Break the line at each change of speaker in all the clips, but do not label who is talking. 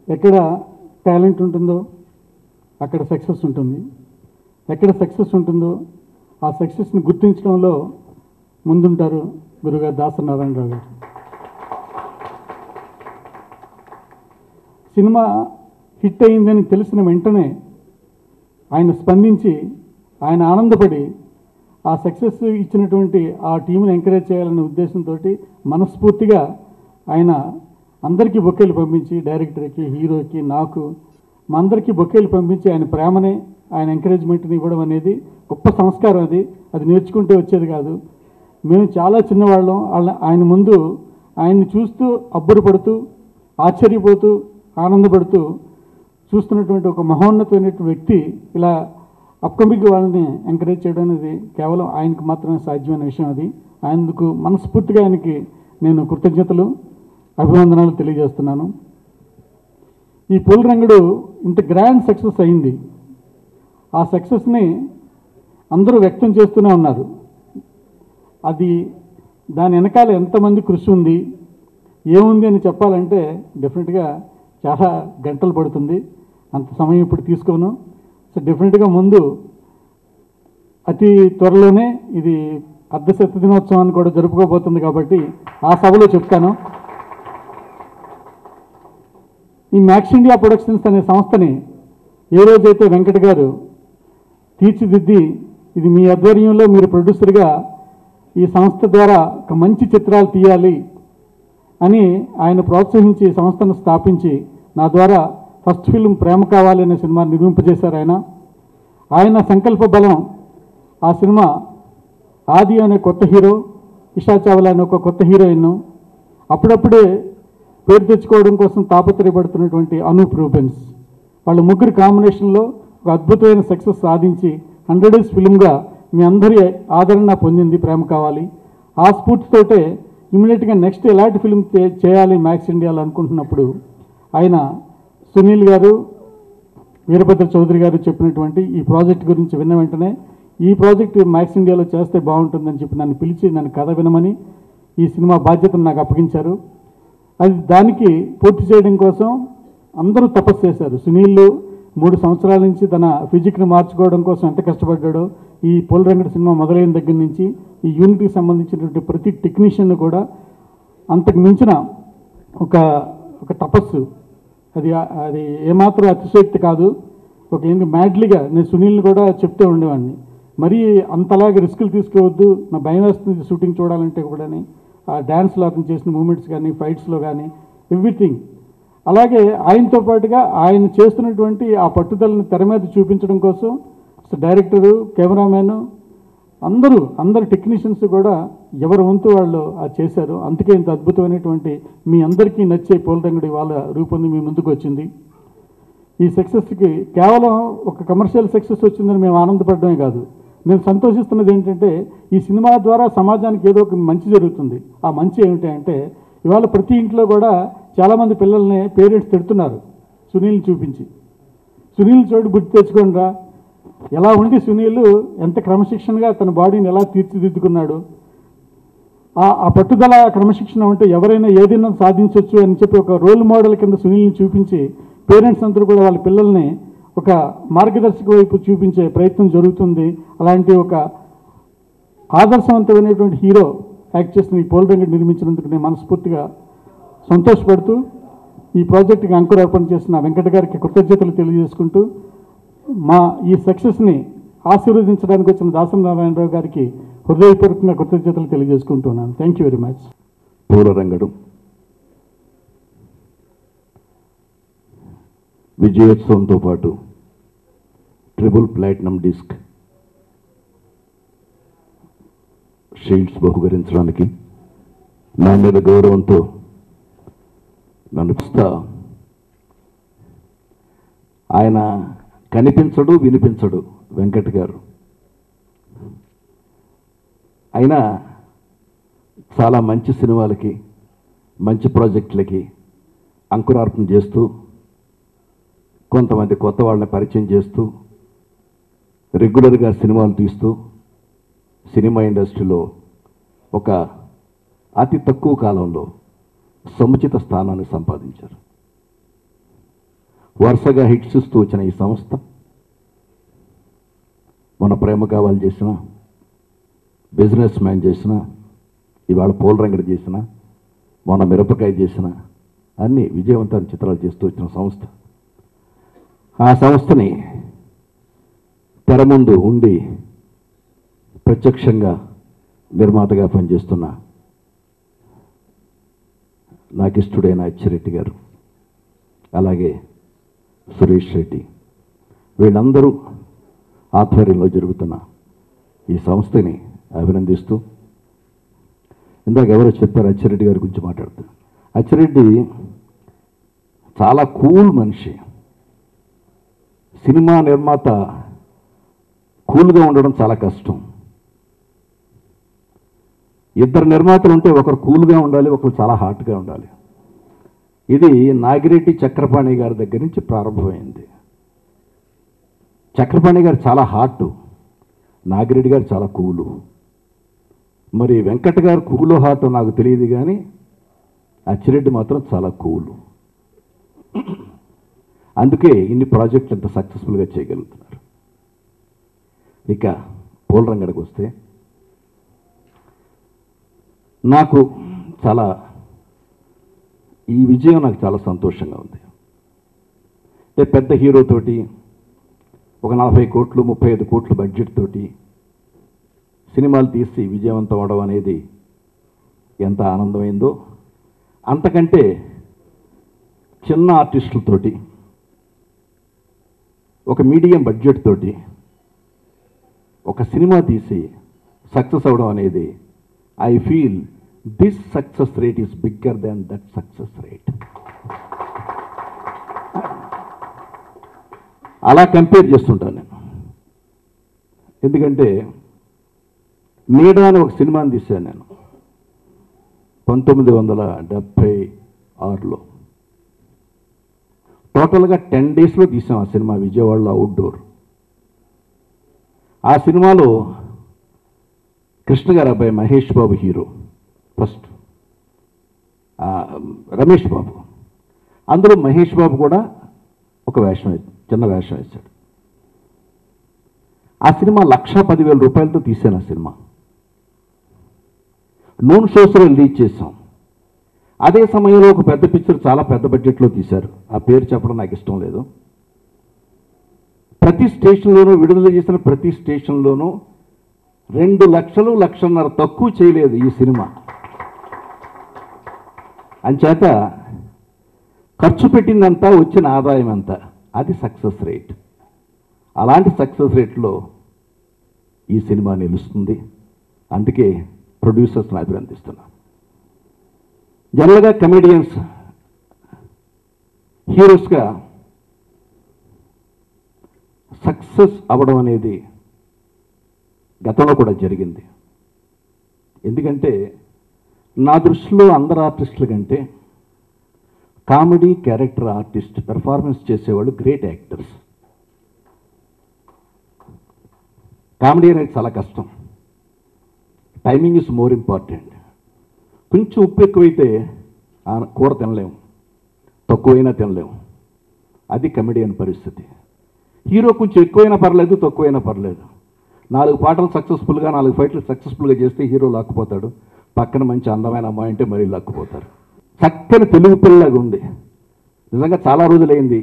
ఎక్కడ టాలెంట్ ఉంటుందో అక్కడ సక్సెస్ ఉంటుంది, ఎక్కడ సక్సెస్ ఉంటుందో ఆ సక్సెస్ని గుర్తించడంలో ముందుంటారు గురుగారు దాసరి నారాయణరావు గారు. సినిమా హిట్ అయిందని తెలిసిన వెంటనే ఆయన స్పందించి ఆయన ఆనందపడి ఆ సక్సెస్ ఇచ్చినటువంటి ఆ టీంని ఎంకరేజ్ చేయాలనే ఉద్దేశంతో మనస్ఫూర్తిగా ఆయన అందరికీ బొకేలు పంపించి, డైరెక్టర్కి, హీరోకి, నాకు మా అందరికీ బొకేలు పంపించి ఆయన ప్రేమనే, ఆయన ఎంకరేజ్మెంట్ని ఇవ్వడం అనేది గొప్ప సంస్కారం. అది నేర్చుకుంటే వచ్చేది కాదు. మేము చాలా చిన్నవాళ్ళం. ఆయన ముందు ఆయన్ని చూస్తూ అబ్బురపడుతూ, ఆశ్చర్యపోతూ, ఆనందపడుతూ చూస్తున్నటువంటి ఒక మహోన్నతమైనటువంటి వ్యక్తి ఇలా అప్కమింగ్ వాళ్ళని ఎంకరేజ్ చేయడం అనేది కేవలం ఆయనకు మాత్రమే సాధ్యమైన విషయం. ఆయనకు మనస్ఫూర్తిగా ఆయనకి నేను కృతజ్ఞతలు, అభివందనాలు తెలియజేస్తున్నాను. ఈ పూలరంగడు ఇంత గ్రాండ్ సక్సెస్ అయింది. ఆ సక్సెస్ని అందరూ వ్యక్తం చేస్తూనే ఉన్నారు. దాని వెనకాల ఎంతమంది కృషి ఉంది, ఏముంది అని చెప్పాలంటే డెఫినెట్గా చాలా గంటలు పడుతుంది. అంత సమయం ఇప్పుడు తీసుకోను. సో డెఫినెట్గా ముందు అతి త్వరలోనే ఇది అర్ధశత దినోత్సవాన్ని కూడా జరుపుకోబోతుంది కాబట్టి ఆ సభలో చెప్తాను. ఈ మ్యాక్స్ ఇండియా ప్రొడక్షన్స్ అనే సంస్థని ఏ రోజైతే వెంకట్ గారు తీర్చిదిద్ది, ఇది మీ ఆధ్వర్యంలో మీరు ప్రొడ్యూసర్గా ఈ సంస్థ ద్వారా ఒక మంచి చిత్రాలు తీయాలి అని ఆయన ప్రోత్సహించి సంస్థను స్థాపించి నా ద్వారా ఫస్ట్ ఫిల్మ్ ప్రేమ కావాలి అనే సినిమా నిర్మింపజేశారు. ఆయన సంకల్ప బలం ఆ సినిమా ఆది అనే కొత్త హీరో, ఇషా చావ్లా అనే ఒక కొత్త హీరోయిన్, అప్పుడప్పుడే పేరు తెచ్చుకోవడం కోసం తాపత్రయపడుతున్నటువంటి అనూప్ రూబెన్స్, వాళ్ళ ముగ్గురు కాంబినేషన్లో ఒక అద్భుతమైన సక్సెస్ సాధించి 100 డేస్ ఫిల్మ్గా మీ అందరి ఆదరణ పొందింది ప్రేమ కావాలి. ఆ స్ఫూర్తితోటే ఇమీడియట్గా నెక్స్ట్ ఎలాంటి ఫిల్మ్ చేయాలి మ్యాక్స్ ఇండియాలో అనుకుంటున్నప్పుడు ఆయన సునీల్ గారు, వీరభద్ర చౌదరి గారు చెప్పినటువంటి ఈ ప్రాజెక్ట్ గురించి విన్న వెంటనే ఈ ప్రాజెక్ట్ మ్యాక్స్ ఇండియాలో చేస్తే బాగుంటుందని చెప్పి నన్ను పిలిచి నన్ను కథ వినమని ఈ సినిమా బాధ్యతను నాకు అప్పగించారు. దానికి పూర్తి చేయడం కోసం అందరూ తపస్సు చేశారు. సునీల్ 3 సంవత్సరాల నుంచి తన ఫిజిక్ని మార్చుకోవడం కోసం ఎంత కష్టపడ్డాడో, ఈ పూలరంగడి సినిమా మొదలైన దగ్గర నుంచి ఈ యూనిట్కి సంబంధించినటువంటి ప్రతి టెక్నీషియన్ కూడా అంతకు మించిన ఒక తపస్సు. అది ఏమాత్రం అతిశయోక్తి కాదు. ఏంటి మ్యాడ్లీగా నేను సునీల్ని కూడా చెప్తూ ఉండేవాడిని, మరీ అంతలాగా రిస్కులు తీసుకోవద్దు, నా భయం వేస్తుంది షూటింగ్ చూడాలంటే కూడా. ఆ డ్యాన్స్లో అతను చేసిన మూమెంట్స్ కానీ, ఫైట్స్లో కానీ, ఎవ్రీథింగ్. అలాగే ఆయనతో పాటుగా ఆయన చేస్తున్నటువంటి ఆ పట్టుదలను తెర మీద చూపించడం కోసం డైరెక్టరు, కెమెరామ్యాను, అందరు టెక్నీషియన్స్ కూడా ఎవరి వంతు వాళ్ళు చేశారు. అందుకే ఇంత అద్భుతమైనటువంటి మీ అందరికీ నచ్చే పూలరంగడి వాళ్ళ రూపొంది మీ ముందుకు వచ్చింది. ఈ సక్సెస్కి కేవలం ఒక కమర్షియల్ సక్సెస్ వచ్చిందని మేము ఆనందపడడమే కాదు, నేను సంతోషిస్తున్నది ఏంటంటే ఈ సినిమా ద్వారా సమాజానికి ఏదో ఒక మంచి జరుగుతుంది. ఆ మంచి ఏమిటి అంటే ఇవాళ ప్రతి ఇంట్లో కూడా చాలామంది పిల్లల్ని పేరెంట్స్ తిడుతున్నారు సునీల్ని చూపించి. సునీల్ చోటు గుర్తు తెచ్చుకోండి రా, ఎలా ఉండి సునీల్ ఎంత క్రమశిక్షణగా తన బాడీని ఎలా తీర్చిదిద్దుకున్నాడు, ఆ పట్టుదల క్రమశిక్షణ ఉంటే ఎవరైనా ఏదైనా సాధించవచ్చు అని చెప్పి ఒక రోల్ మోడల్ కింద సునీల్ని చూపించి పేరెంట్స్ అందరూ కూడా వాళ్ళ పిల్లల్ని ఒక మార్గదర్శక వైపు చూపించే ప్రయత్నం జరుగుతుంది. అలాంటి ఒక ఆదర్శవంతమైనటువంటి హీరో యాక్ట్ చేసిన ఈ పూలరంగడి నిర్మించినందుకు నేను మనస్ఫూర్తిగా సంతోషపడుతూ ఈ ప్రాజెక్టుకి అంకురార్పణ చేసిన వెంకట గారికి కృతజ్ఞతలు తెలియజేసుకుంటూ మా ఈ సక్సెస్ని ఆశీర్వదించడానికి వచ్చిన దాసరి నారాయణరావు గారికి హృదయపూర్వకంగా కృతజ్ఞతలు తెలియజేసుకుంటున్నాను. Thank you very much.
Poolarangadu విజయోత్సవంతో పాటు ట్రిపుల్ ప్లాటినం డిస్క్ షీల్డ్స్ బహుకరించడానికి నా మీద గౌరవంతో నన్ను ఆయన కనిపించడు, వినిపించడు వెంకట్ గారు. అయినా చాలా మంచి సినిమాలకి, మంచి ప్రాజెక్టులకి అంకురార్పణ చేస్తూ, కొంతమంది కొత్త వాళ్ళని పరిచయం చేస్తూ, రెగ్యులర్గా సినిమాలు తీస్తూ సినిమా ఇండస్ట్రీలో ఒక అతి తక్కువ కాలంలో సముచిత స్థానాన్ని సంపాదించారు. వరుసగా హిట్స్ ఇస్తూ వచ్చిన ఈ సంస్థ మన ప్రేమ కావాలి చేసిన, బిజినెస్ మ్యాన్ చేసిన, ఇవాళ పోలరంగడి చేసిన, మొన్న మిరపకాయ చేసిన అన్ని విజయవంతమైన చిత్రాలు చేస్తూ వచ్చిన సంస్థ. ఆ సంస్థని తెర ముందు ఉండి ప్రత్యక్షంగా నిర్మాతగా పనిచేస్తున్న నాకు ఇష్టడైన అచ్చిరెడ్డి గారు, అలాగే సురేష్ రెడ్డి, వీళ్ళందరూ ఆధ్వర్యంలో జరుగుతున్న ఈ సంస్థని అభినందిస్తూ, ఇందాక ఎవరో చెప్పారు అచ్చిరెడ్డి గారి గురించి మాట్లాడుతూ, అచ్చిరెడ్డి చాలా కూల్ మనిషి. సినిమా నిర్మాత కూల్గా ఉండడం చాలా కష్టం. ఇద్దరు నిర్మాతలు ఉంటే ఒకరు కూల్గా ఉండాలి, ఒకరు చాలా హాట్గా ఉండాలి. ఇది నాగిరెడ్డి చక్రపాణి గారి దగ్గర నుంచి ప్రారంభమైంది. చక్రపాణి గారు చాలా హాట్, నాగిరెడ్డి గారు చాలా కూలు. మరి వెంకట్ గారు కూలు హాట్ నాకు తెలియదు, కానీ అచ్చిరెడ్డి మాత్రం చాలా కూలు. అందుకే ఇన్ని ప్రాజెక్టులు ఎంత సక్సెస్ఫుల్గా చేయగలుగుతున్నారు. ఇక పోలరంగడికి వస్తే, నాకు చాలా ఈ విజయం నాకు చాలా సంతోషంగా ఉంది. అంటే పెద్ద హీరోతోటి ఒక 40 కోట్లు 35 కోట్లు బడ్జెట్ తోటి సినిమాలు తీసి విజయవంతం అవడం అనేది ఎంత ఆనందమైందో, అంతకంటే చిన్న ఆర్టిస్టులతోటి ఒక మీడియం బడ్జెట్ తోటి ఒక సినిమా తీసి సక్సెస్ అవడం అనేది, I feel this success rate is bigger than that success rate. అలా కంపేర్ చేస్తుంటాను నేను. ఎందుకంటే నీడ అని ఒక సినిమాని తీశాను నేను 1976లో. టోటల్గా 10 డేస్లో తీసాం ఆ సినిమా, విజయవాడలో అవుట్డోర్. ఆ సినిమాలో కృష్ణ గారి అబ్బాయి మహేష్ బాబు హీరో, ఫస్ట్ రమేష్ బాబు. అందులో మహేష్ బాబు కూడా ఒక చిన్న వేషం వేశాడు. ఆ సినిమా 1,10,000 రూపాయలతో తీశాను. ఆ సినిమా నూన్ షోస్లో రిలీజ్ చేశాం. అదే సమయంలో ఒక పెద్ద పిక్చర్ చాలా పెద్ద బడ్జెట్లో తీశారు, ఆ పేరు చెప్పడం నాకు ఇష్టం లేదు. ప్రతి స్టేషన్లోనూ విడుదల చేసిన ప్రతి స్టేషన్లోనూ 2 లక్షలు 1,50,000 తక్కువ చేయలేదు ఈ సినిమా. అంచేత ఖర్చు పెట్టిందంతా వచ్చిన ఆదాయం అంతా, అది సక్సెస్ రేట్. అలాంటి సక్సెస్ రేట్లో ఈ సినిమా నిలుస్తుంది. అందుకే ప్రొడ్యూసర్స్ని అభినందిస్తున్నా. జనరల్గా కమెడియన్స్ హీరోస్గా సక్సెస్ అవ్వడం అనేది గతంలో కూడా జరిగింది. ఎందుకంటే నా దృష్టిలో అందరు ఆర్టిస్టుల కంటే కామెడీ క్యారెక్టర్ ఆర్టిస్ట్ పెర్ఫార్మెన్స్ చేసేవాళ్ళు గ్రేట్ యాక్టర్స్. కామెడీ అనేది చాలా కష్టం. Timing is more important. కొంచెం ఉప్పు ఎక్కువైతే కూర తినలేము, తక్కువైనా తినలేము. అది కమెడియన్ పరిస్థితి. హీరో కొంచెం ఎక్కువైనా పర్లేదు, తక్కువైనా పర్లేదు. 4 పాటలు సక్సెస్ఫుల్గా 4 ఫైట్లు సక్సెస్ఫుల్గా చేస్తే హీరో లాక్కుపోతాడు. పక్కన మంచి అందమైన అమ్మాయి అంటే మరీ లాక్కుపోతారు. చక్కని తెలుగు పిల్లలాగా ఉంది. నిజంగా చాలా రోజులైంది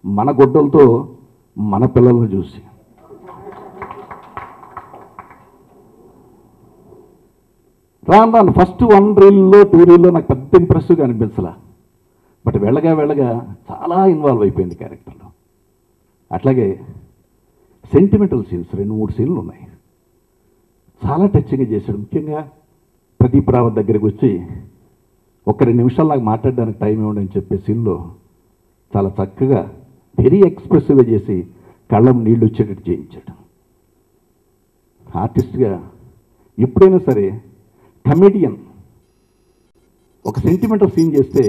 మన గొడ్డలతో మన పిల్లలను చూసి. రాను ఫస్ట్ 1 రీల్లో 2 రీల్లో నాకు పెద్ద ఇంప్రెసివ్గా అనిపించలా. బట్ వెళ్ళగా చాలా ఇన్వాల్వ్ అయిపోయింది క్యారెక్టర్లో. అట్లాగే సెంటిమెంటల్ సీన్స్ 2-3 సీన్లు ఉన్నాయి, చాలా టచ్గా చేశాడు. ముఖ్యంగా ప్రదీప్ రావత్ దగ్గరికి వచ్చి ఒక 2 నిమిషాలు నాకు మాట్లాడడానికి టైం ఇవ్వండి అని చెప్పే సీన్లో చాలా చక్కగా వెరీ ఎక్స్ప్రెసివ్గా చేసి కళ్ళం నీళ్ళు వచ్చేటట్టు చేయించాడు. ఆర్టిస్ట్గా ఎప్పుడైనా సరే కమెడియన్ ఒక సెంటిమెంటల్ సీన్ చేస్తే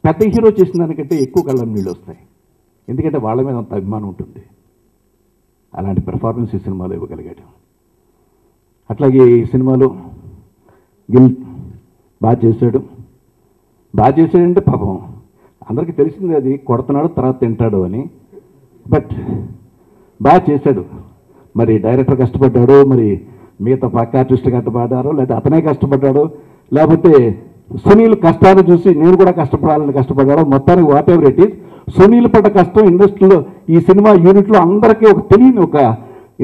పెద్ద హీరో చేసిన దానికంటే ఎక్కువ కళ్ళం నీళ్ళు వస్తాయి. ఎందుకంటే వాళ్ళ మీద అంత అభిమానం ఉంటుంది. అలాంటి పెర్ఫార్మెన్స్ ఈ సినిమాలో ఇవ్వగలిగాడు. అట్లాగే ఈ సినిమాలో బాగా చేశాడంటే పాపం అందరికీ తెలిసింది అది కొడుతున్నాడు తర్వాత తింటాడు అని. బట్ బాగా చేశాడు. మరి డైరెక్టర్ కష్టపడ్డాడు, మరి మిగతా పక్క ఆర్టిస్ట్ కష్టపడ్డారు, లేకపోతే అతనే కష్టపడ్డాడు, లేకపోతే సునీల్ కష్టాన్ని చూసి నేను కూడా కష్టపడాలని కష్టపడ్డాడు. మొత్తానికి what ever it is, Sunil పడ్డ కష్టం ఇండస్ట్రీలో ఈ సినిమా యూనిట్లో అందరికీ ఒక తెలియని ఒక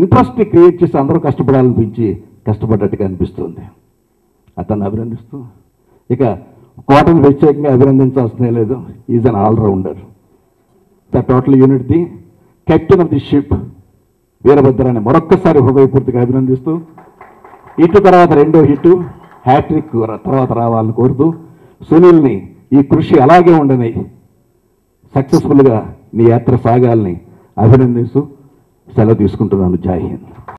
ఇంట్రెస్ట్ని క్రియేట్ చేసి అందరూ కష్టపడాలనిపించి కష్టపడ్డట్టుగా అనిపిస్తుంది. అతన్ని అభినందిస్తూ ఇక కోటను ప్రత్యేకంగా అభినందించాల్సిన లేదు. Is an allrounder. The total unit the captain of the ship వీరభద్రాన్ని మరొక్కసారి హృదయపూర్తిగా అభినందిస్తూ ఇటు తర్వాత రెండో హిట్ హ్యాట్రిక్ తర్వాత రావాలని కోరుతూ సునీల్ని ఈ కృషి అలాగే ఉండని సక్సెస్ఫుల్గా నీ యాత్ర సాగాలని అభినందిస్తూ సెలవు తీసుకుంటున్నాను. జై హింద్.